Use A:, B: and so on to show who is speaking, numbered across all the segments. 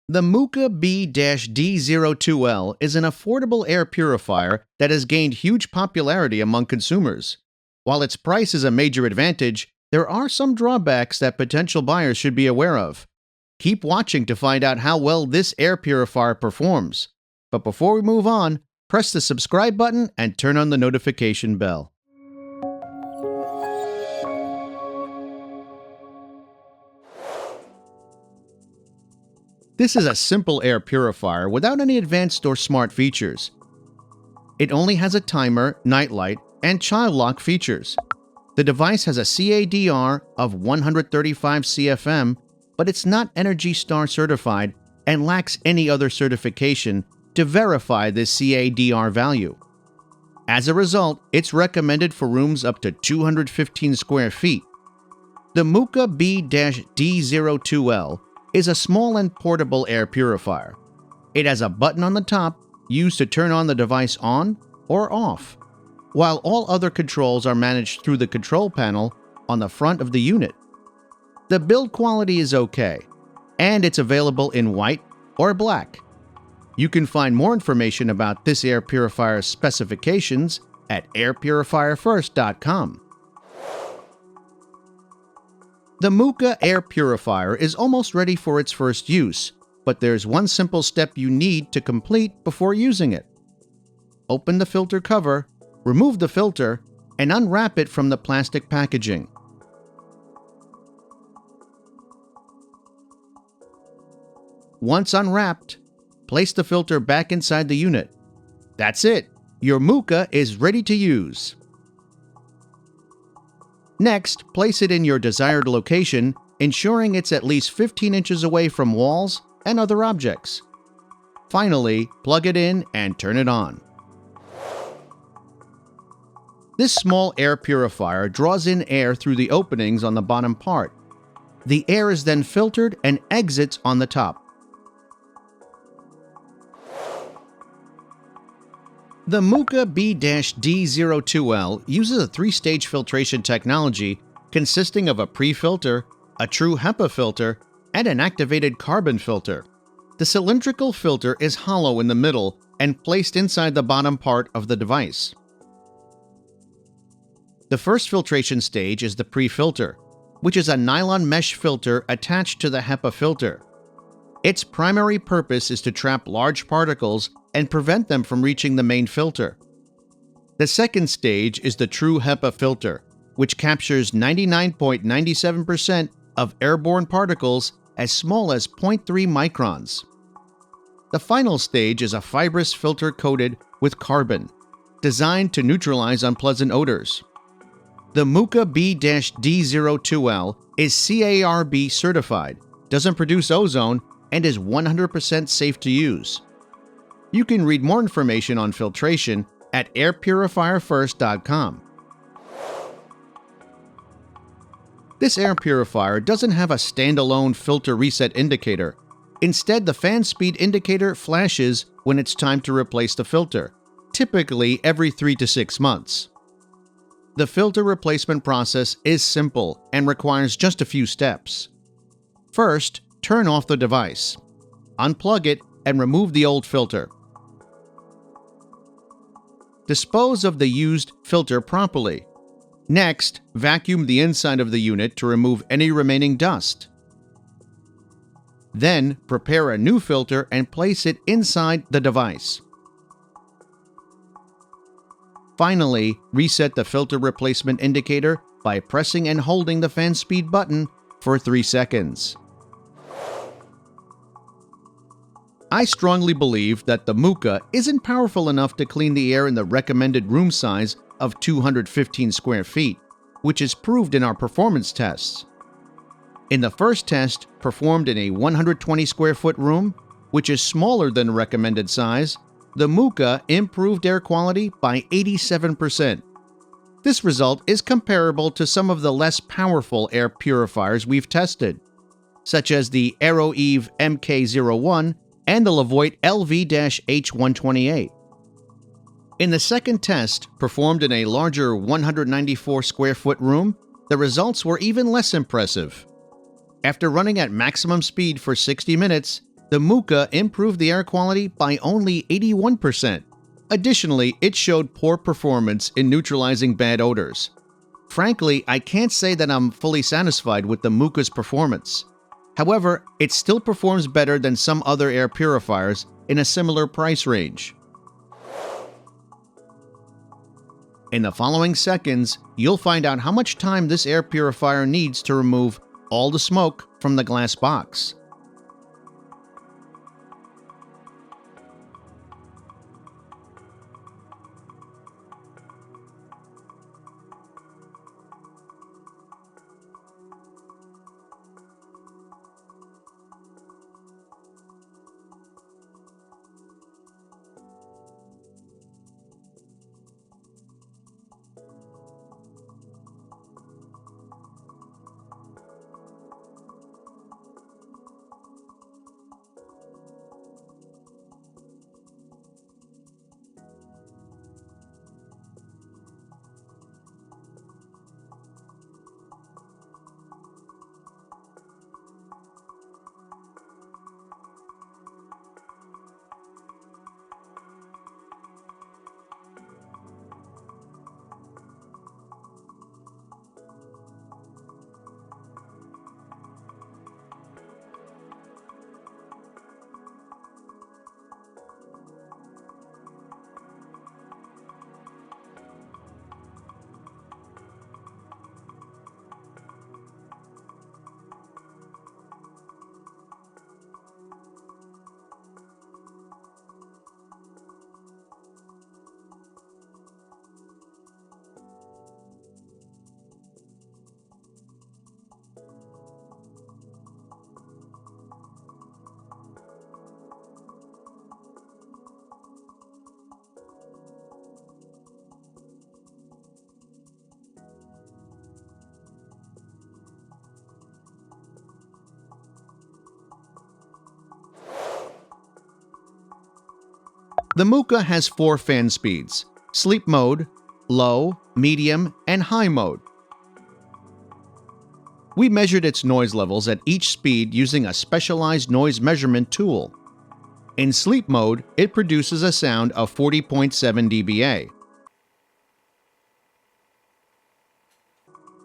A: The MOOKA B-D02L is an affordable air purifier that has gained huge popularity among consumers. While its price is a major advantage, there are some drawbacks that potential buyers should be aware of. Keep watching to find out how well this air purifier performs. But before we move on, press the subscribe button and turn on the notification bell. This is a simple air purifier without any advanced or smart features. It only has a timer, nightlight, and child lock features. The device has a CADR of 135 CFM, but it's not ENERGY STAR certified and lacks any other certification to verify this CADR value. As a result, it's recommended for rooms up to 215 square feet. The MOOKA B-D02L is a small and portable air purifier. It has a button on the top used to turn on the device on or off, while all other controls are managed through the control panel on the front of the unit. The build quality is okay, and it's available in white or black. You can find more information about this air purifier's specifications at airpurifierfirst.com. The MOOKA air purifier is almost ready for its first use, but there's one simple step you need to complete before using it. Open the filter cover, remove the filter, and unwrap it from the plastic packaging. Once unwrapped, place the filter back inside the unit. That's it! Your MOOKA is ready to use. Next, place it in your desired location, ensuring it's at least 15 inches away from walls and other objects. Finally, plug it in and turn it on. This small air purifier draws in air through the openings on the bottom part. The air is then filtered and exits on the top. The MOOKA B-D02L uses a three-stage filtration technology consisting of a pre-filter, a true HEPA filter, and an activated carbon filter. The cylindrical filter is hollow in the middle and placed inside the bottom part of the device. The first filtration stage is the pre-filter, which is a nylon mesh filter attached to the HEPA filter. Its primary purpose is to trap large particles and prevent them from reaching the main filter. The second stage is the true HEPA filter, which captures 99.97% of airborne particles as small as 0.3 microns. The final stage is a fibrous filter coated with carbon, designed to neutralize unpleasant odors. The MOOKA B-D02L is CARB certified, doesn't produce ozone, and is 100% safe to use. You can read more information on filtration at airpurifierfirst.com. This air purifier doesn't have a standalone filter reset indicator. Instead, the fan speed indicator flashes when it's time to replace the filter, typically every 3 to 6 months. The filter replacement process is simple and requires just a few steps. First, turn off the device. Unplug it and remove the old filter. Dispose of the used filter properly. Next, vacuum the inside of the unit to remove any remaining dust. Then, prepare a new filter and place it inside the device. Finally, reset the filter replacement indicator by pressing and holding the fan speed button for 3 seconds. I strongly believe that the MOOKA isn't powerful enough to clean the air in the recommended room size of 215 square feet, which is proved in our performance tests. In the first test, performed in a 120 square foot room, which is smaller than the recommended size, the MOOKA improved air quality by 87%. This result is comparable to some of the less powerful air purifiers we've tested, such as the AeroEve MK01 and the Levoit LV-H128. In the second test, performed in a larger 194 square foot room, the results were even less impressive. After running at maximum speed for 60 minutes, the MOOKA improved the air quality by only 81%. Additionally, it showed poor performance in neutralizing bad odors. Frankly, I can't say that I'm fully satisfied with the MOOKA's performance. However, it still performs better than some other air purifiers in a similar price range. In the following seconds, you'll find out how much time this air purifier needs to remove all the smoke from the glass box. The MOOKA has 4 fan speeds: sleep mode, low, medium, and high mode. We measured its noise levels at each speed using a specialized noise measurement tool. In sleep mode, it produces a sound of 40.7 dBA.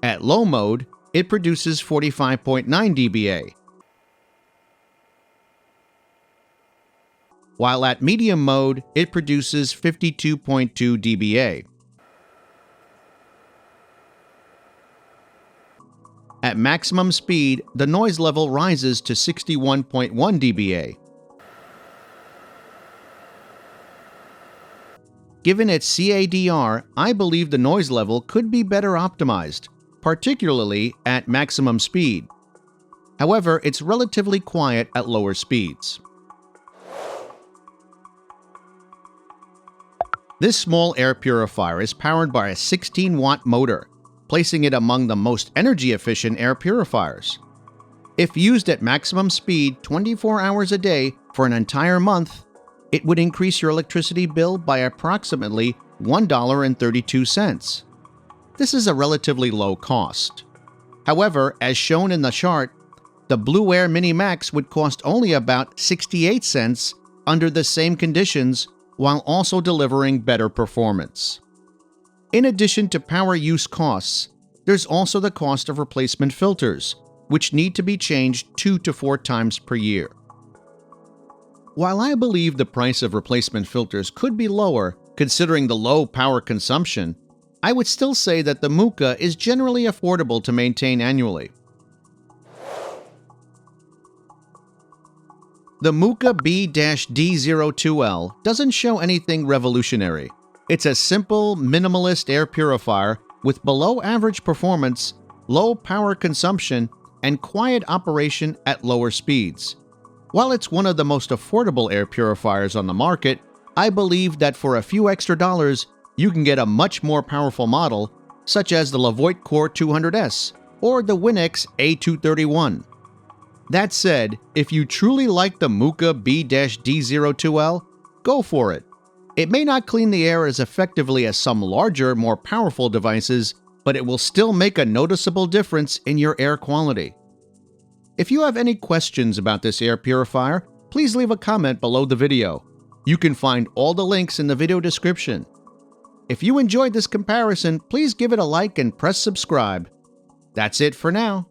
A: At low mode, it produces 45.9 dBA. While at medium mode, it produces 52.2 dBA. At maximum speed, the noise level rises to 61.1 dBA. Given its CADR, I believe the noise level could be better optimized, particularly at maximum speed. However, it's relatively quiet at lower speeds. This small air purifier is powered by a 16-watt motor, placing it among the most energy-efficient air purifiers. If used at maximum speed 24 hours a day for an entire month, it would increase your electricity bill by approximately $1.32. This is a relatively low cost. However, as shown in the chart, the Blue Air Mini Max would cost only about 68 cents under the same conditions, while also delivering better performance. In addition to power use costs, there's also the cost of replacement filters, which need to be changed 2 to 4 times per year. While I believe the price of replacement filters could be lower considering the low power consumption, I would still say that the MOOKA is generally affordable to maintain annually. The MOOKA B-D02L doesn't show anything revolutionary. It's a simple, minimalist air purifier with below-average performance, low power consumption, and quiet operation at lower speeds. While it's one of the most affordable air purifiers on the market, I believe that for a few extra dollars, you can get a much more powerful model, such as the Levoit Core 200S or the Winx A231. That said, if you truly like the MOOKA B-D02L, go for it. It may not clean the air as effectively as some larger, more powerful devices, but it will still make a noticeable difference in your air quality. If you have any questions about this air purifier, please leave a comment below the video. You can find all the links in the video description. If you enjoyed this comparison, please give it a like and press subscribe. That's it for now.